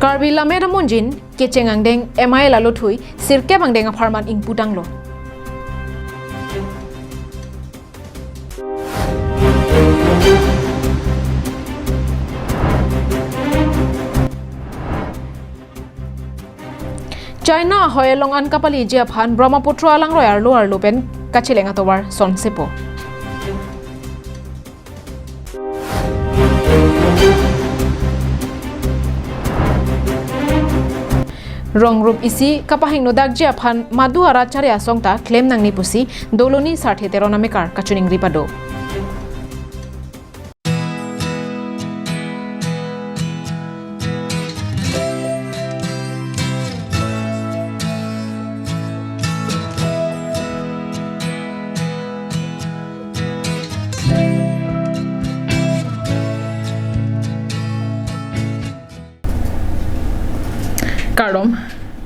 Karbi lamera munjin keceng angdeng MI lalu thui sirke bangdeng aparman ing putang lo. China hoyelong an kapali Japan Brahmaputra alang roy arlo pen kachileng atowar son sepo. Rong rup isi kapahing nodak Japan madu ara chare asongta claim nang ni pusi doloni sarthe terona mekar kachuning ripado. Kardom,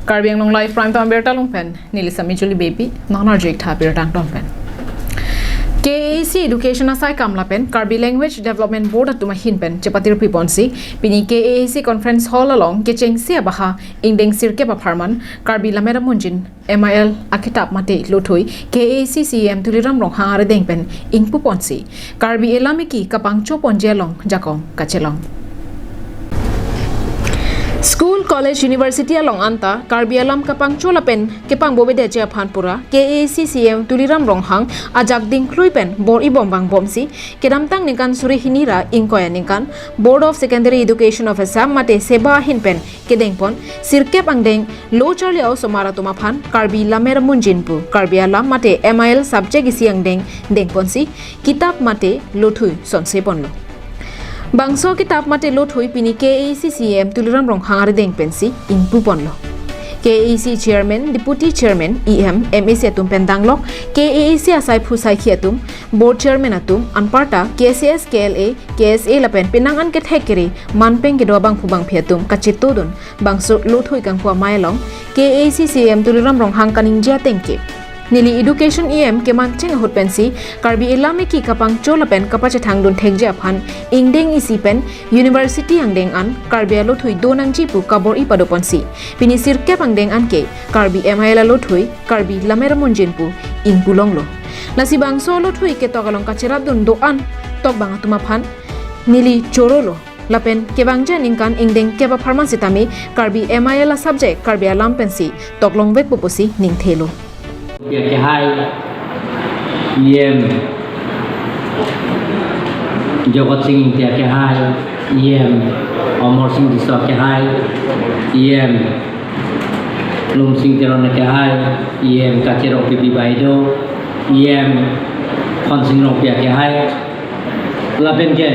Karbi ang long life prime time berta long pen, nilisami Julie baby, non-arjik tha bertang tom pen. KAC Education asai kamla pen, Karbi Language Development Board atuma hin pen, cepatir piponsi, pini KAC Conference Hall along, keceng siya baha, ingdeng sirke paparman, Karbi lamera munjin, MIL akitap mate lotoi, KAC CM tuliram long hangare deng pen, ing puponsi, Karbi elamiki kapang chopon jelong, jakong, kachelong. School, college, university along anta, Karbi alam kapang cholapen, kepang bobede Japan pura, KAC CM tuliram ronghang, ajak ding kluipen, bor ibombang bomsi, kedamtang ningkan suri hinira ingkoya ningkan, Board of Secondary Education of Assam mate seba hinpen, kedengpon, sirkep angdeng, lo charli au somara tumapan, Karbi lamer munjinpu, Karbi alam mate MIL subject isi angdeng, dengponsi, kitab mate lothui sonsepon lo. Bangso kitab mate lot hui pini KAC CM tuliram rong hangare deng pensi ing pupon lo. KAC Chairman, Deputy Chairman, EM, MAC atum pendanglok, KAC asai phusai khiatum, Board Chairman atum, anparta, KCS, KLA, KSA lapen pinangan ket hekeri, manpeng ke doabang phubang phiatum, kachitodun, bangso lot hui kang phua mailong, KAC CM tuliram rong hang kaning jia tengke. Nili Education EM ke mancing hut pensi Karbi ilame ki kapang cholapen kapacha thangdun thekja phan ingdeng isi pen University angdeng an Karbi alo thui donang jipu kabor i padoponsi pini sirke pangdeng an ke Karbi MIL alo thui Karbi lamera munjinpu ing pulong lo nasi bangso alo thui ke tokalong kacherat dun do an tok bang atuma phan nili chorolo lapen kebangja ningkan ingdeng keba pharmacy tami Karbi MIL subject Karbi alam pensi toklong vek pupusi ning thelo Pihak KAL IM Jokot Singh pihak KAL IM Omor Singh Disok KAL IM Lum Singh Teron KAL IM Kacero Pipi Baido IM Khon Singh Rong pihak KAL Lapen ke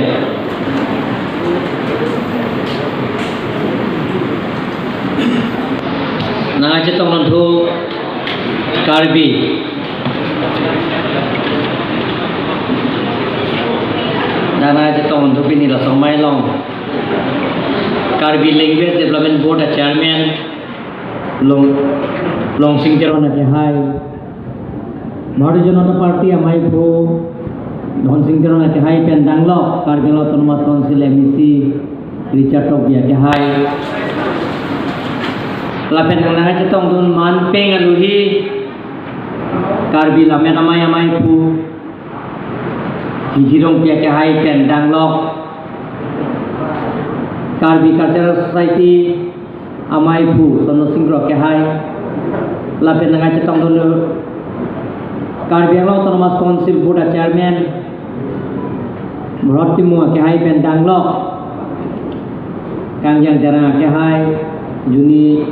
Nangaje tong nontu Karbi Dana jatong untuk ini lah somai long Karbi Language Development Board Chairman Long Singh Teron KAL Bharatiya Janata Party amai pro Long Singh Teron KAL Pendanglo Karbi Autonomous Council MEC Richard Tok KAL Lapen nang jatong dun man peng aluhi Karbi lamen amai pu hijirong pihak KAL pendanglok Karbi Cultural Society amai pu sono singro KAL lapen nang cetong dulu Karbi Autonomous Council Board Chairman Bharatiya KAL pendanglok kang yang jarang KAL juni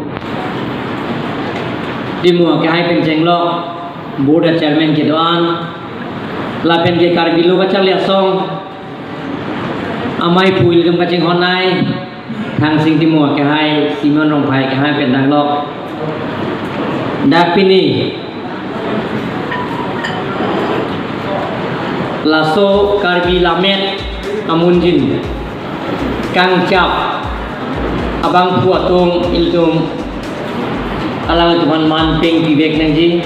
dimu KAL penjenglok Board Chairman ke doan lapen ke Karbi lo baca liasong amai puil gam kacing honai thang sing timu KAL Simon Rong Phai KAL pendanglok dak pini laso Karbi lamet amunjin kang cap abang puatung iltum alang tuhan manpeng pibek nangji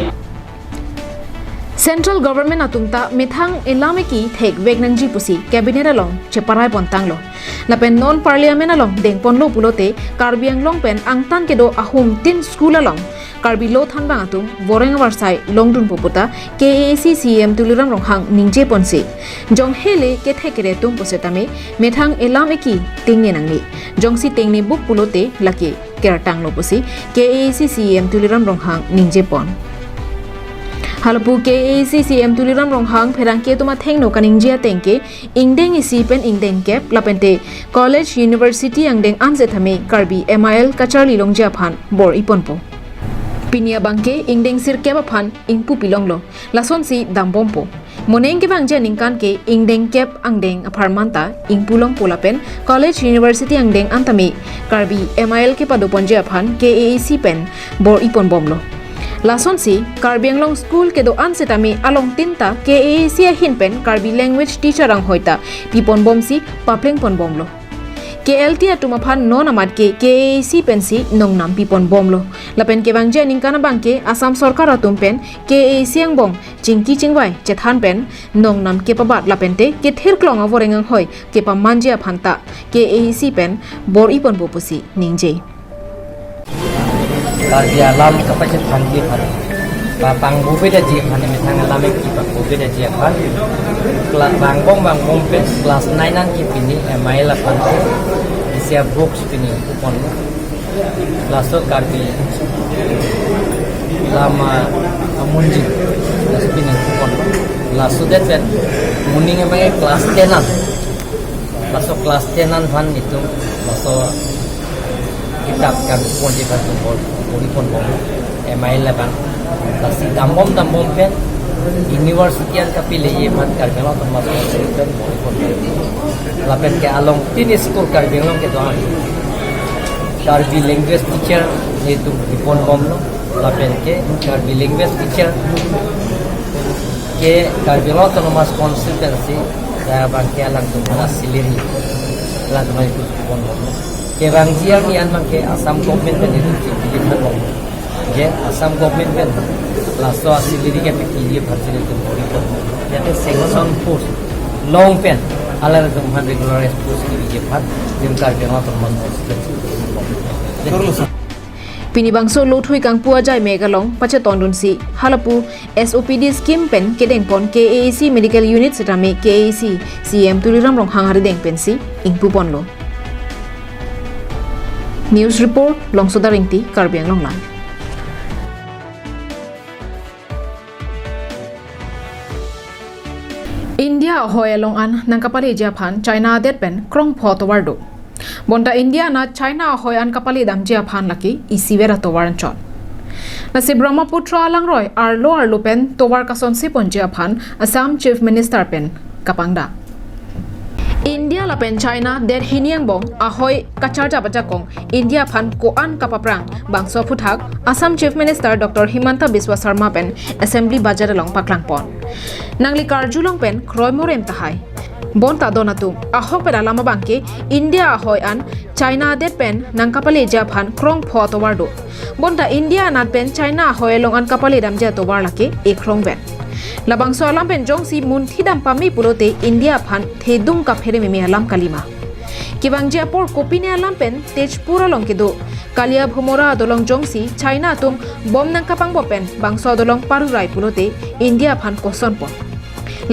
Central government atungta mithang elameki thek vegnangji pusi cabinet along cheparai pontanglo lapen non parliament along dengponlo pulote karbiang long pen angtan kedo ahum tin school along karbi lo than bang atung boreng warsai longdun poputa KAC CM tuliram ronghang ningje ponse jong hele ke thekere tum posetame mithang elameki tingni nangni jongsi tingni buk pulote lake kertang lo pusi KAC CM tuliram ronghang ningje pon Halapu KAC CM tuliram ronghang pherangke tuma thengno kaningjia tengke ingdeng isi pen ingdeng kep lapente college university angdeng anse thame karbi MIL kacharli longjia phan bor iponpo pinia bangke ingdeng sir keba phan ingpu pilonglo lason si dambompo moneng ke bangja ningkan ke ingdeng kep angdeng aparmanta ingpulong polapen college university angdeng antami karbi MIL ke padoponjia phan KAC pen bor ipon bomlo Lason si Karbi Anglong School ke do ansetami along tinta KAC hinpen Karbi language teacher ang hoita pipon bomsi papleng pon bomlo KLT atuma phan non amad ke KAC pensi nong nam pipon bomlo lapen ke bangje ningkana bangke Assam sarkar atum pen KAC ang bong chingki chingwai chethan pen nong nam ke pabat lapente ke thir klong avoreng ang hoi ke pamanje phanta KAC pen bor ipon bopusi ningje Karbi alam kapacit hanti phan bang bobe da ji phan mithang alam ki bang bobe da ji phan bang bom pe class 9 an ki pini MIL phan isia books pini upon class karbi lama amunji das pini upon class that pen muning emang class 10 an class 10 an phan itu class kitab kan pon di phan pon MIL laban kasi dambom pen university an kapile ye phan karbelo tomas pen pon lapen ke along tin school karbelo ke doan karbi language teacher itu pon bomlo lapen ke karbi language teacher ke karbelo tomas consultancy ya bangke alang tomas siliri lang mai pon bomlo ke bangjiang ni an bangke Assam government pen itu dikhan bomlo je Assam government pen laso asiliri ke pikiri bharjile tu bori pon jate section post long pen alar tu man regular post ki je phat jim karbelo tomas Pini bangso lothui kang puwa jai megalong pache tondun si halapu SOPD scheme pen kedeng pon KAC medical unit setame KAC CM tuliram ronghang hari deng pensi ingpu ponlo News report longsoda ringti Karbi Anglong Live India ahoy along an nangkapali Japan China det pen krong pho towardo Bonta India na China ahoy an kapali dam Japan laki isivera towaran chon na si Brahmaputra alangroy arlo pen towar kason sipon Japan Assam Chief Minister pen kapangda India la pen China der hiniang bong ahoy kacharja bajakong India phan ko an kapaprang bangso phuthak Assam Chief Minister Dr. Himanta Biswa Sarma pen Assembly Bajar along paklang pon nangli karjulong pen kroimorem tahai bonta donatum ahok pera lama bangke India ahoy an China det pen nangkapali Japan krong pho towardo bonta India nat pen China ahoy long an kapali dam ja towar lake e krong ben labang so alam pen jong si mun thidam pami pulote India phan thedung ka phere me alam kalima kibang japor kopine alam pen tejpura long kedo kalia bhumora dolong jong si China tum bom nang kapang bo pen bangso dolong parurai pulote India phan koson pon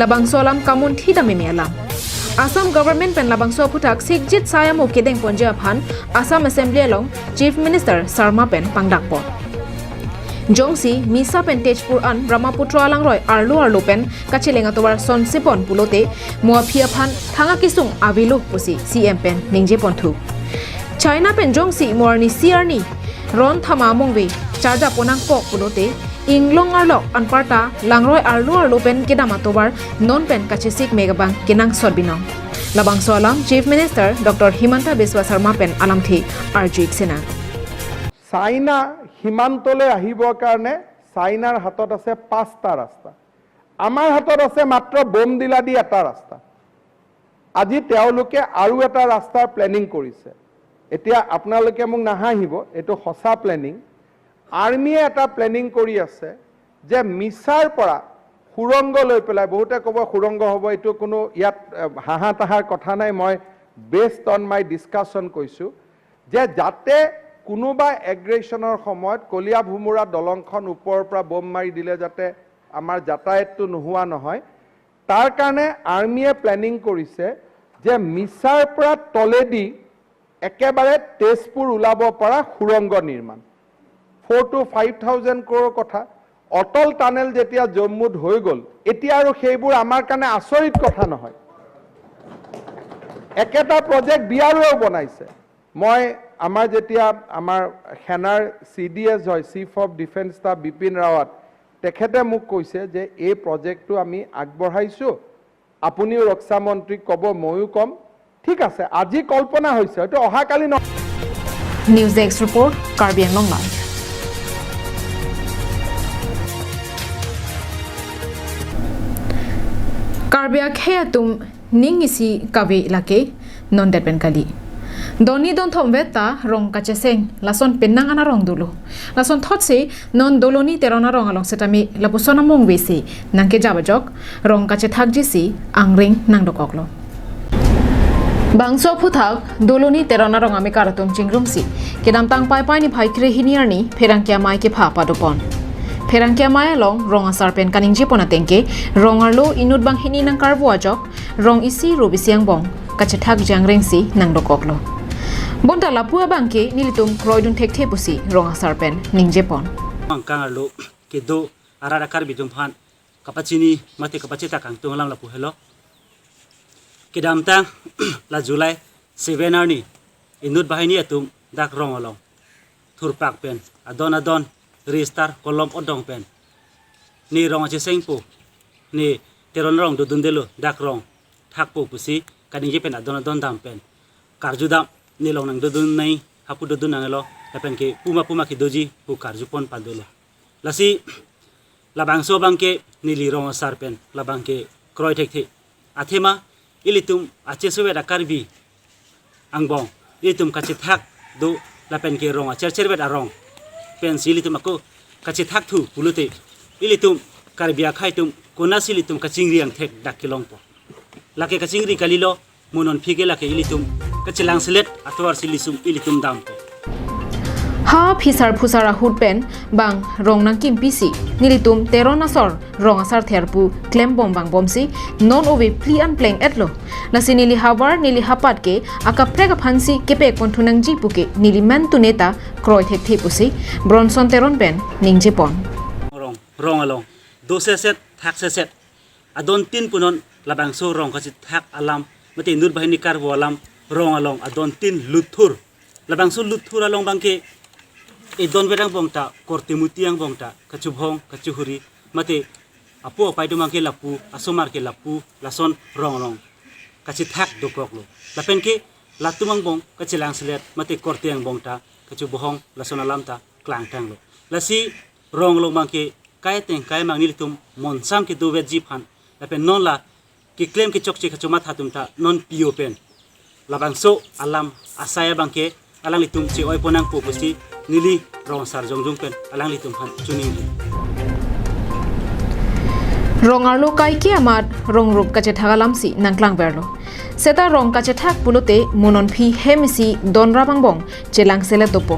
labang so alam kamun thidam me alam Assam government pen labang so phutak sikjit sayamo kedeng ponja phan Assam Assembly along Chief Minister Sarma pen pangdak pon Jongsi misa pen tejpur an Brahmaputra alangroy arlo pen kachilenga towar son sipon pulote muafia phan thanga kisung avilu pusi CM pen ningje ponthu China pen jongsi morni siarni ron thama mongwe charja ponang pok pulote inglong arlok anparta langroy arlo pen kedama towar non pen kachisik megabang kinang sorbinong labang so alam Chief Minister Dr. Himanta Biswa Sarma pen alam thi arjuik sena চাইনা সীমান্তলৈ আহিবৰ কাৰণে চাইনাৰ হাতত আছে 5টা ৰাস্তা আমাৰ হাতত আছে মাত্ৰ বম দিলা দি এটা ৰাস্তা আজি তেওঁলোকে আৰু এটা ৰাস্তাৰ প্লেনিং কৰিছে এতিয়া আপোনালোকে মোক নাহাহিব এটো হসা প্লেনিং আৰ্মিয়ে এটা প্লেনিং কৰি আছে যে মিছাৰ পৰা সুৰংগ লৈ পেলাই বহুতে ক'ব সুৰংগ হ'ব এইটো কোনো ইয়াত হাঁহা তাহাৰ কথা নাই মই বেছড অন মাই ডিছকাশ্যন কৈছোঁ যে যাতে কোনোবা এগ্ৰেশ্যনৰ সময়ত কলীয়া ভোমোৰা দলংখন ওপৰৰ পৰা বোম মাৰি দিলে যাতে আমাৰ যাতায়াতটো নোহোৱা নহয় তাৰ কাৰণে আৰ্মিয়ে প্লেনিং কৰিছে যে মিছাৰ পৰা তলেদি একেবাৰে তেজপুৰ ওলাব পৰা সুৰংগ নিৰ্মাণ 4 to 5,000 crore কথা অটল টানেল যেতিয়া জম্মুত হৈ গ'ল এতিয়া আৰু সেইবোৰ আমাৰ কাৰণে আচৰিত কথা নহয় একেটা প্ৰজেক্ট বিয়াৰেও বনাইছে মই আমাৰ যেতিয়া আমাৰ সেনাৰ CDS হয় chief of defence staff Bipin ৰাৱাত তেখেতে মোক কৈছে যে এই প্ৰজেক্টটো আমি আগবঢ়াইছোঁ আপুনিও ৰক্ষা মন্ত্ৰীক ক'ব ময়ো ক'ম ঠিক আছে আজি কল্পনা হৈছে এইটো অহাকালি নহয় news desk report Karbi Anglong live Karbiak he atum ning isi kavi lake non det pen kali doni don thom veta rong ka cheseng lason penang ana rong dulu lason thot se non doloni terona rong along setami lapusona mong besi nangke jabajok rong ka che thak jisi angring nang dokoklo bangso phuthak doloni terona rong ami karatum chingrum si kedam tang pai pai ni phai kre hiniar ni pherang kya mai ke pha padopon Ferangkia maya long rong asar pen kaning je pona tengke rong arlo inut bang hini nang karbo ajok rong isi robi siang bong kachethak jangreng si nang dokoklo bonta lapua bangke nilitum kroidun thek thepusi rong asar pen ning je pon mangkang arlo ke do arara kar bijum phan kapachini mate kapachita kang tunglam lapu hello ke damta la July 7 arni inut bahini atum dak rong along thurpak pen adon Ristar kolom odong pen ni rong ache sengpo ni teron rong dudun delo dak rong thakpo pusi kaning je pen adon dam pen karjudam ni long nang dudun nai hapu dudun nang lo pen ke puma ki doji pu karjupon padolo lasi labangso bangke ni li rong asar pen labangke kroy thek the athema ilitum ache sowe dakarbi angbong ilitum kache thak do lapen ke rong acher cherbet arong pensili tum aku kache thak thu pulute ilitum karbia khaitum konasilitum kachingri ang thek dakilong po lake kachingri kalilo munon phige lake ilitum kachilang selet atwar silisum ilitum dam po ha phisar phusara hut pen bang rong nang kim pisi nilitum teronasor rong asar therpu klem bom bang bomsi non owe pli an pleng etlo lasi nili habar nili hapat ke akaprega phansi kepe konthunang ji puke nili man tuneta kroi thek the pusi bronson teron pen ningje pon rong along do set thak set adon tin punon labang so rong ka thak alam mate nur bahini kar walam rong along adon tin luthur labang so luthur along bangke e don berang bongta korte mutiang bongta kachubhong kachuhuri mate apo paidu mangke lapu asomar ke lapu lason rong kachi thak dokoklo lapen ke latumang bong kachilang selet mate korte ang bongta kachubhong lason alamta klang tanglo lasi rong lo mangke kai teng kai mangni litum monsam ke do vet jiphan lapen non la ki claim ke chokchi kachuma thatumta non pio pen labang so alam asaya bangke alang litum che oi ponang popusi nili rong sar jongjong pen alang litum han chuning rong arlo kai ke amat rong rup kache thagalam si nangklang berlo seta rong kache thak pulote monon phi hemisi donra bangbong chelang sele topo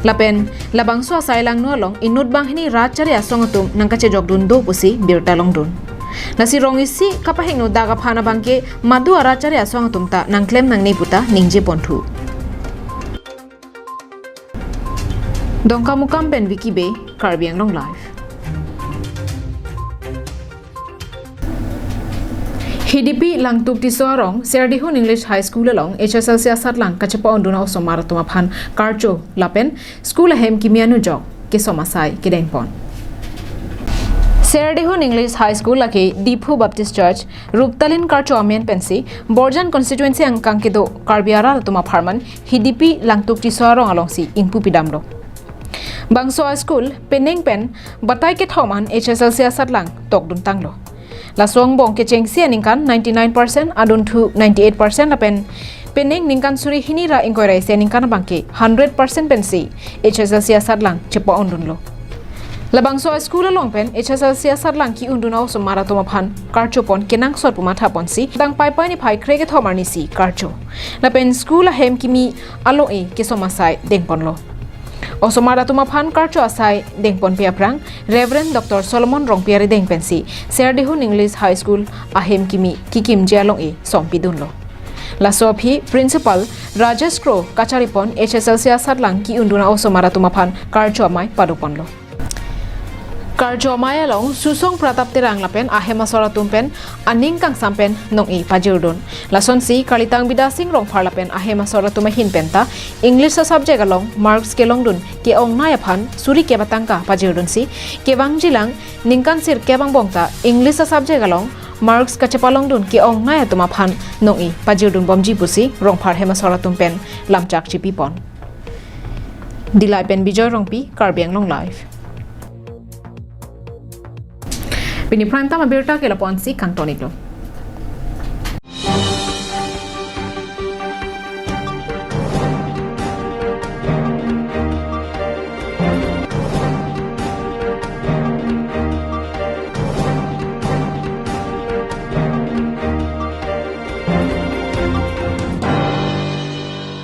lapen labang so asailang no long inut bang hini rachare asongatum nangkache jogdun do pusi birta longdun nasi rong isi kapahing no daga phana bangke madu arachare asongatum ta nangklem nangnei puta ningje ponthu Dongka mukam pen wiki be Karbi Anglong live. HDP langtuk ti soarong Serdihun English High School along HSLC asat lang kachepa onduna osomara tuma phan karcho lapen school ahem kimianu jok ke somasai ke dengpon. Serdihun English High School lake Diphu Baptist Church Ruptalin karcho amen pensi Borjan constituency angkang kedo Karbiara tuma pharman HDP langtuk ti soarong along si ingpu pidamlo. Bangso school peneng pen batai ke thoman HSLC asatlang tokdun tanglo lasong bong ke chengsi ningkan 99% adun thu 98% apen peneng ningkan suri hinira inquiry se ningkan bangke 100% pensi HSLC asatlang chepo ondunlo Labang so school along pen HSLC asat lang ki unduna so maratoma phan karcho pon kenang sot pumatha pon si dang pai pai ni phai krege thomar ni si karcho la pen school a hem kimi alo e ke somasai deng pon lo oso maratoma phan karcho asai deng pon pia prang Reverend Dr. Solomon Rongpiari deng pen si Serdehun English High School a hem kimi kikim jalong e sompi dun lo La Sophie Principal Rajesh Kro Kacharipon HSLC asat lang ki unduna oso maratoma phan karcho mai padupon lo Karjo maya long susong pratap terang lapen ahema sora tumpen aning kang sampen nong i pajurdon lason si kalitang bidasing rong phar lapen ahema sora tumahin penta English sa subject along marks ke long dun ke ong naya phan suri ke batangka pajurdon si ke wangjilang ningkan sir ke bang bongta English sa subject along marks ka chapalong dun ke ong naya tuma phan nong i pajurdon bomji pusi rong phar hema sora tumpen lamchak chipi pon dilai pen bijoy rongpi karbiang long live Pini prime time berta ke lapon si kang tonik lo.